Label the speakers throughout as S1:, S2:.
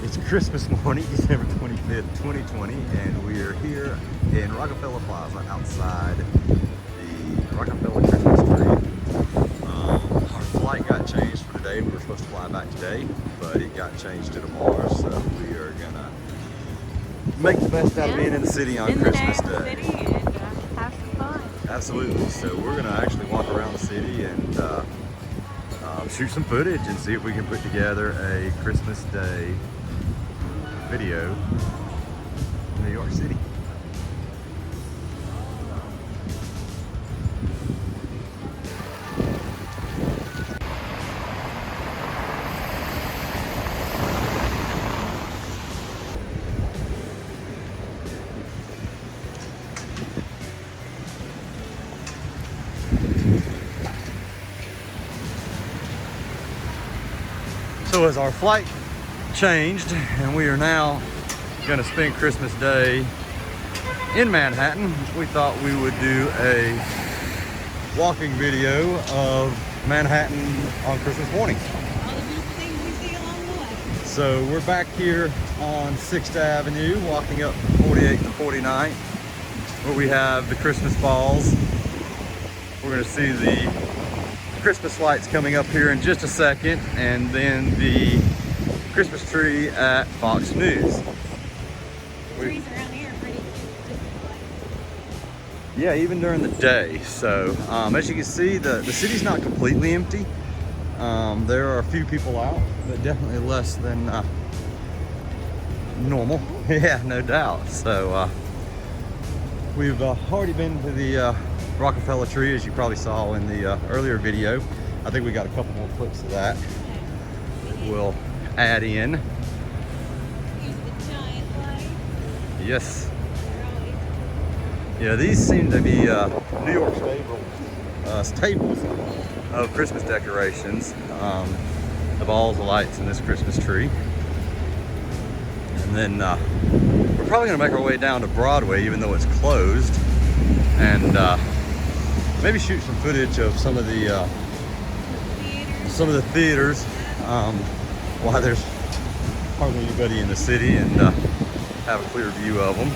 S1: It's Christmas morning, December 25th, 2020, and we are here in Rockefeller Plaza outside the Rockefeller Christmas tree. Our flight got changed for today. We were supposed to fly back today, but it got changed to tomorrow, so we are gonna make the best out of being in the city on Christmas Day.
S2: Have some fun.
S1: Absolutely. So we're gonna actually walk around the city and shoot some footage and see if we can put together a Christmas Day video in New York City. So as our flight changed and we are now going to spend Christmas Day in Manhattan, we thought we would do a walking video of Manhattan on Christmas morning.
S2: All the beautiful things we see along the way.
S1: So we're back here on 6th Avenue, walking up 48th and 49th, where we have the Christmas balls. We're going to see the Christmas lights coming up here in just a second, and then the Christmas tree at Fox News.
S2: Trees around here are pretty
S1: Yeah, even during the day. So as you can see, the city's not completely empty. There are a few people out, but definitely less than normal. Yeah, no doubt. So we've already been to the Rockefeller tree, as you probably saw in the earlier video. I think we got a couple more clips of that we'll add in.
S2: use the giant light.
S1: Yes. Yeah, these seem to be New York staples of Christmas decorations. The balls, the lights, and this Christmas tree. And then we're probably gonna make our way down to Broadway, even though it's closed, and maybe shoot some footage of some of the theaters while there's hardly anybody in the city, and have a clear view of them.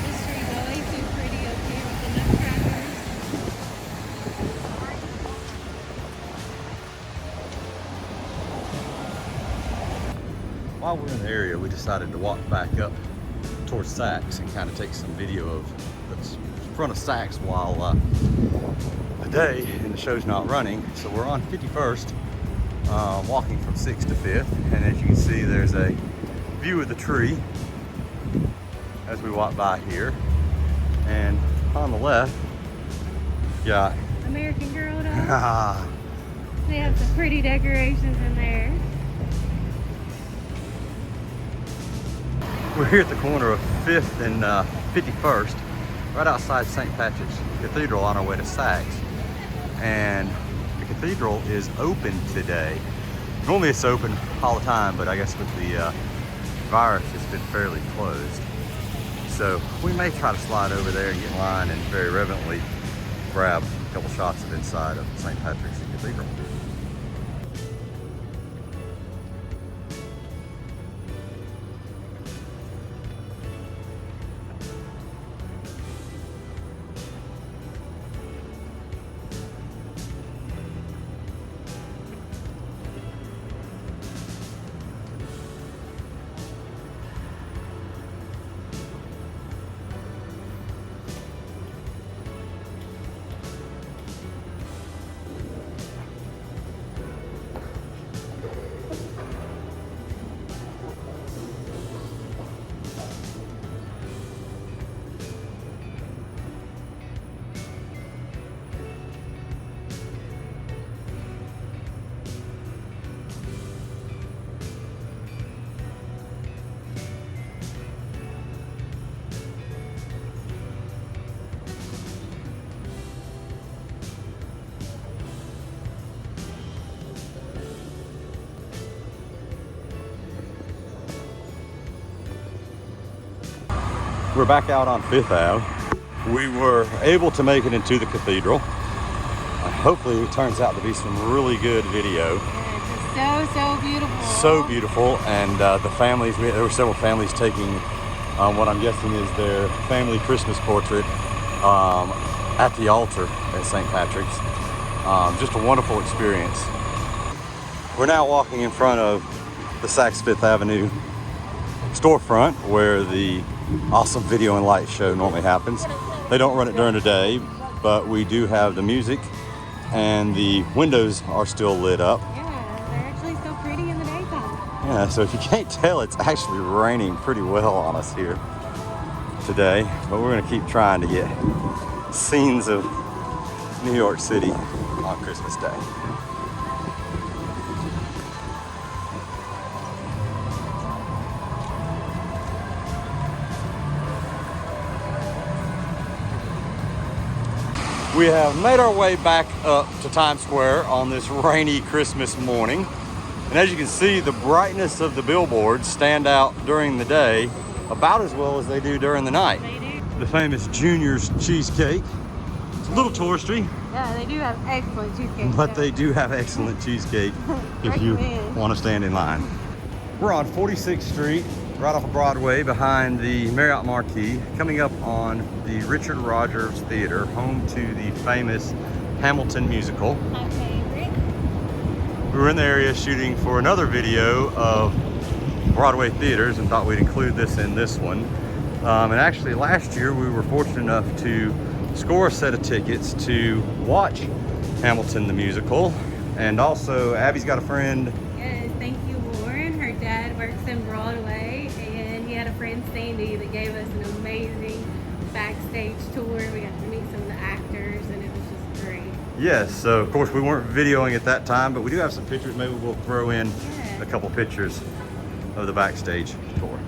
S2: This tree's always too pretty up here with the Nutcrackers.
S1: While we're in the area, we decided to walk back up towards Saks and kind of take some video of the front of Saks while the day and the show's not running. So we're on 51st, walking from 6th to 5th, and as you can see, there's a view of the tree as we walk by here. And on the left, you got
S2: American Girl dolls. They have some pretty decorations in there.
S1: We're here at the corner of 5th and 51st, right outside St. Patrick's Cathedral on our way to Saks. And the cathedral is open today. Normally it's open all the time, but I guess with the virus it's been fairly closed. So we may try to slide over there and get in line and very reverently grab a couple shots of inside of St. Patrick's Cathedral. We're back out on 5th Ave. We were able to make it into the cathedral. Hopefully it turns out to be some really good video.
S2: Yeah, it's so beautiful.
S1: so beautiful, and the families, there were several families taking what I'm guessing is their family Christmas portrait at the altar at St. Patrick's. Just a wonderful experience. We're now walking in front of the Saks Fifth Avenue storefront where the awesome video and light show normally happens. They don't run it during the day, but we do have the music, and the windows are still lit up.
S2: Yeah, they're actually so pretty in the daytime.
S1: Yeah, so if you can't tell, it's actually raining pretty well on us here today, but we're gonna keep trying to get scenes of New York City on Christmas Day. We have made our way back up to Times Square on this rainy Christmas morning. And as you can see, the brightness of the billboards stand out during the day about as well as they do during the night.
S2: They do.
S1: The famous Junior's Cheesecake. It's a little touristy,
S2: Yeah, they do have excellent cheesecake.
S1: but they do have excellent cheesecake if you
S2: Recommend.
S1: want to stand in line. We're on 46th Street, right off of Broadway, behind the Marriott Marquis, coming up on the Richard Rodgers Theater, home to the famous Hamilton musical.
S2: My favorite.
S1: We were in the area shooting for another video of Broadway theaters and thought we'd include this in this one. And actually last year we were fortunate enough to score a set of tickets to watch Hamilton the musical. And also Abby's got a friend.
S2: Yes, thank you, Lauren. Her dad works in Broadway, and he had a friend, Sandy, that gave us an amazing backstage tour. We got to meet some of the actors, and it was just great.
S1: Yes, so of course we weren't videoing at that time, but we do have some pictures. Maybe we'll throw in
S2: Yeah.
S1: a couple pictures of the backstage tour.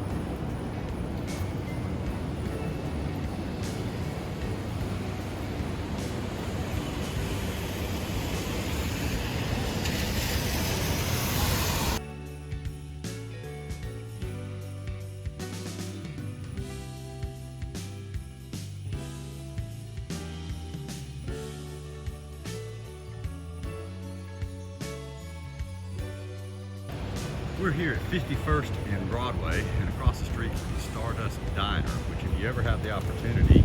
S1: We're here at 51st and Broadway, and across the street from the Stardust Diner, which if you ever have the opportunity,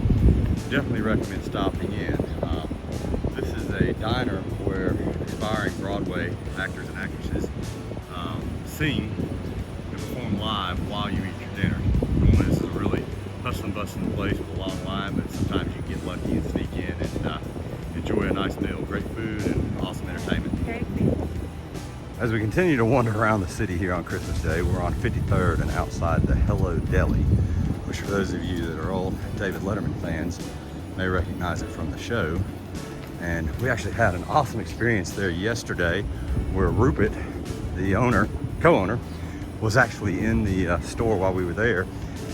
S1: definitely recommend stopping in. This is a diner where aspiring Broadway actors and actresses sing and perform live while you eat your dinner. Normally this is a really hustling bustling place with a long line, but sometimes you get lucky and sneak in and enjoy a nice meal. Great food and awesome entertainment.
S2: Great food.
S1: As we continue to wander around the city here on Christmas Day, we're on 53rd and outside the Hello Deli, which for those of you that are old David Letterman fans may recognize it from the show. And we actually had an awesome experience there yesterday where Rupert, the owner, co-owner, was actually in the store while we were there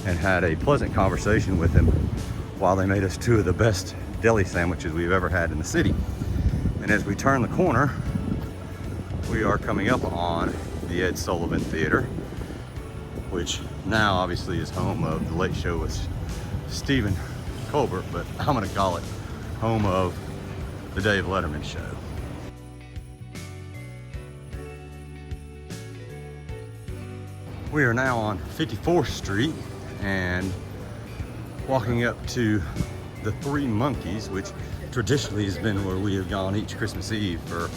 S1: and had a pleasant conversation with him while they made us two of the best deli sandwiches we've ever had in the city. And as we turn the corner, we are coming up on the Ed Sullivan Theater, which now obviously is home of The Late Show with Stephen Colbert, but I'm gonna call it home of the Dave Letterman Show. We are now on 54th Street and walking up to the Three Monkeys, which traditionally has been where we have gone each Christmas Eve for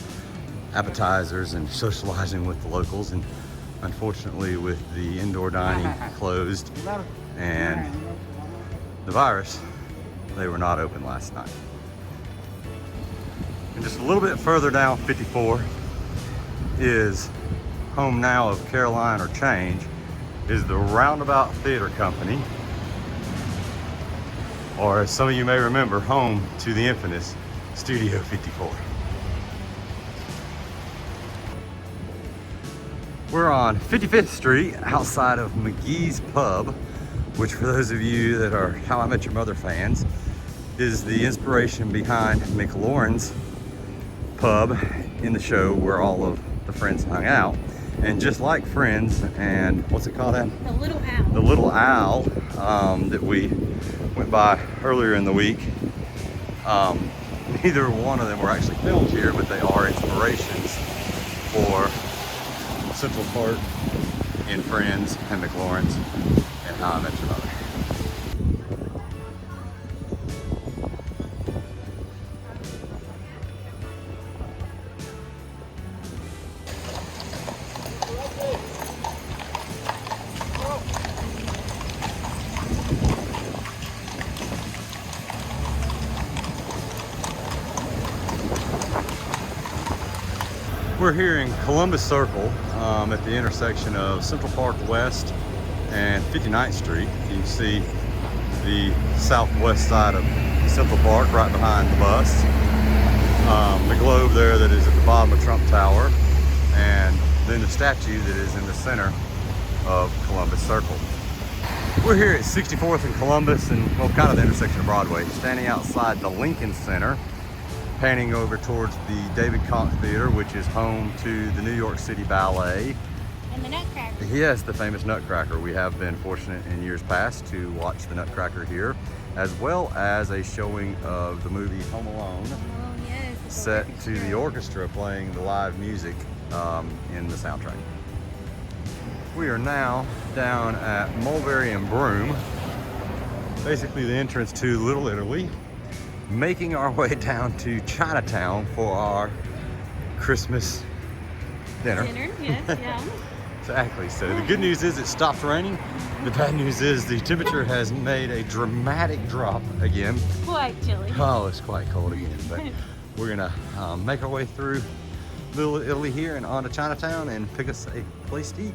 S1: appetizers and socializing with the locals, and unfortunately with the indoor dining closed and the virus, they were not open last night. And just a little bit further down 54 is home now of Caroline or Change, is the Roundabout Theater Company, or as some of you may remember, home to the infamous Studio 54. We're on 55th Street outside of McGees Pub, which for those of you that are How I Met Your Mother fans, is the inspiration behind McLaurin's pub in the show where all of the friends hung out. And just like Friends and what's it called, Ann?
S2: The Little Owl.
S1: The Little Owl that we went by earlier in the week. Neither one of them were actually filmed here, but they are inspirations for Central Park in Friends and McLaurin's and How I Met Your Mother. We're here in Columbus Circle at the intersection of Central Park West and 59th Street. You can see the southwest side of Central Park right behind the bus. The globe there that is at the bottom of Trump Tower, and then the statue that is in the center of Columbus Circle. We're here at 64th and Columbus, and well, kind of the intersection of Broadway, standing outside the Lincoln Center, panning over towards the David Koch Theater, which is home to the New York City Ballet.
S2: And the Nutcracker.
S1: Yes, the famous Nutcracker. We have been fortunate in years past to watch the Nutcracker here, as well as a showing of the movie Home Alone,
S2: Oh, yes.
S1: set to the orchestra playing the live music in the soundtrack. We are now down at Mulberry and Broome, basically the entrance to Little Italy, making our way down to Chinatown for our Christmas dinner.
S2: Dinner, yes, yeah.
S1: Exactly. So the good news is it stopped raining. The bad news is the temperature has made a dramatic drop again.
S2: Quite chilly.
S1: Oh, it's quite cold again. But we're gonna make our way through Little Italy here and on to Chinatown and pick us a place to eat.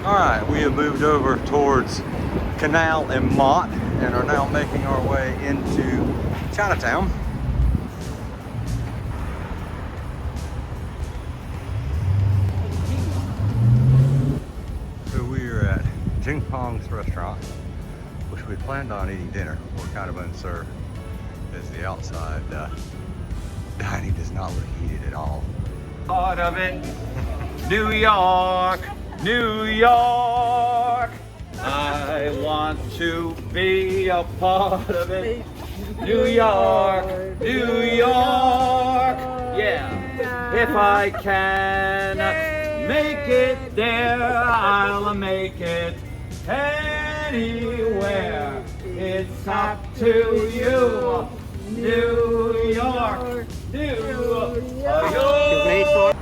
S1: All right, we have moved over towards Canal and Mott and are now making our way into Chinatown. So we are at Jing Pong's restaurant, which we planned on eating dinner. We're kind of uncertain as the outside dining does not look heated at all.
S3: Part of it, New York, New York. I want to be a part of it. New York, New York. Yeah, if I can make it there, I'll make it anywhere. It's up to you, New York, New York.